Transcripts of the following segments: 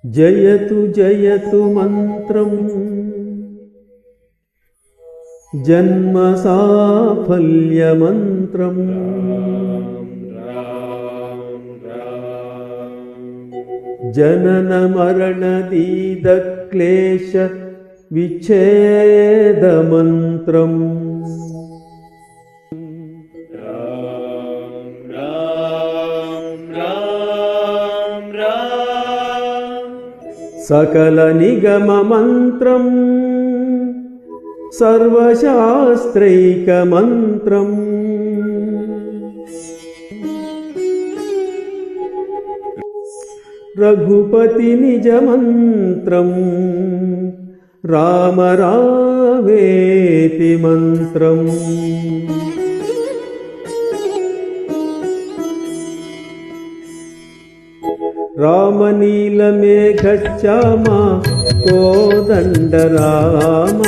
జయతు జయతు మంత్రం జన్మ సాఫల్య మంత్రం జనన మరణ దీద క్లేశ విచ్ఛేద మంత్రం సకల నిగమ మంత్రం సర్వశాస్త్రైక మంత్రం రఘుపతి నిజ మంత్రం రామ రావేతి మంత్రం రామనీలమేఘశ్యామా కోదండ రామ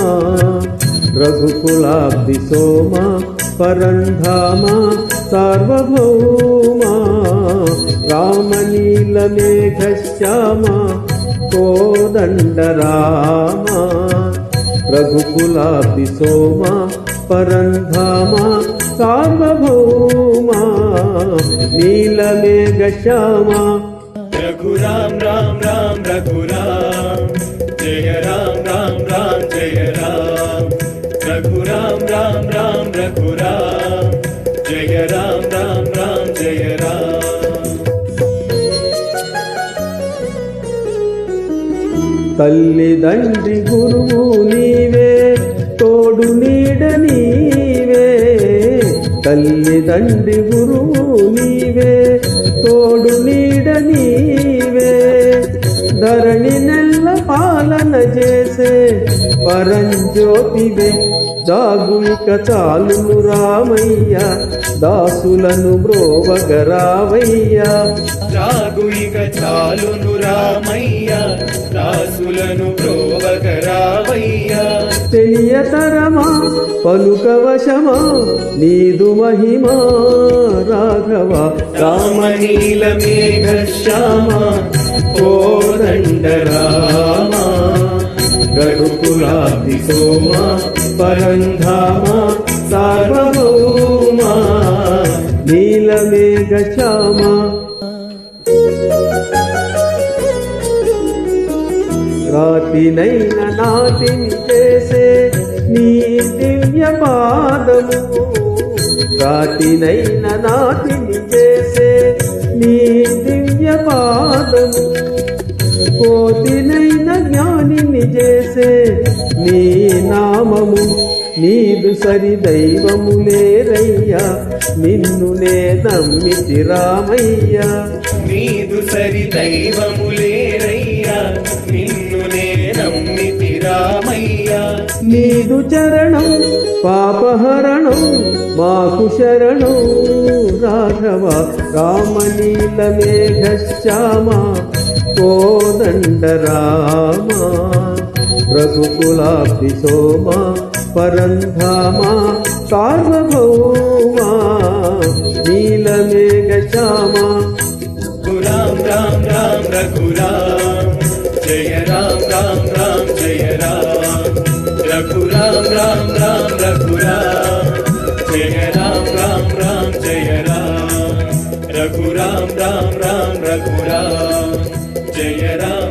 రఘుకులాబ్ధి సోమ పరంధామ సార్వభౌమ రామనీలమేఘశ్యామా కోదండ రామ రఘుకులాబ్ధి సోమ పరంధామ సార్వభౌమ నీలమేఘశ్యామా रघुराम राम राम रघुराम जय राम राम राम जय राम रघुराम राम राम रघुराम जय राम राम राम जय राम తల్లిదండ్రి గురువు నీవే తోడు నీడ నీవే తల్లిదండ్రి గురువు నీవే తోడు నీడ నీవే ధరణి నెల్ల పాలన చేసే పరంజ్యోతివే దాగు ఇక చాలును రామయ్య దాసులను బ్రోవగరావయ్య దాగు ఇక చాలును రామయ్య దాసులను బ్రోవగరావయ్య తెలియతరమా పలుకవశమా నీదు మహిమా రాఘవ రామనీలమేఘశ్యామ కోదండ రామ రఘుకులాబ్ధి సోమ పరంధామ సార్వభౌమ నీలమేఘశ్యామ రాతినైన నాటిని చేసే నీ దివ్య పాదము రాతినైన నాటిని చేసే నీ దివ్య పాదము కోతినైన జ్ఞానిని చేసే నీ నామము నీదు సరి దైవము లేరయ్యా నిన్ను నే నమ్మితి రామయ్య నీదు సరి దైవము లేరయ్యా నిన్ను నే నమ్మితి రామయ్య నీదు చరణం పాపహరణం మాకు శరణం రాఘవ రామనీలమేఘశ్యామా కోదండ రామ రఘుకులాబ్ధి సోమ పరంధామ సార్వభౌమ నీలమేఘశ్యామా రామ రామ రామ రఘురామ జయ రామ రామ రామ జయ రామ రఘురామ రామ రామ రఘురామ జయ రామ రామ రామ జయ రామ రఘురామ రామ రామ రఘురామ జయ రామ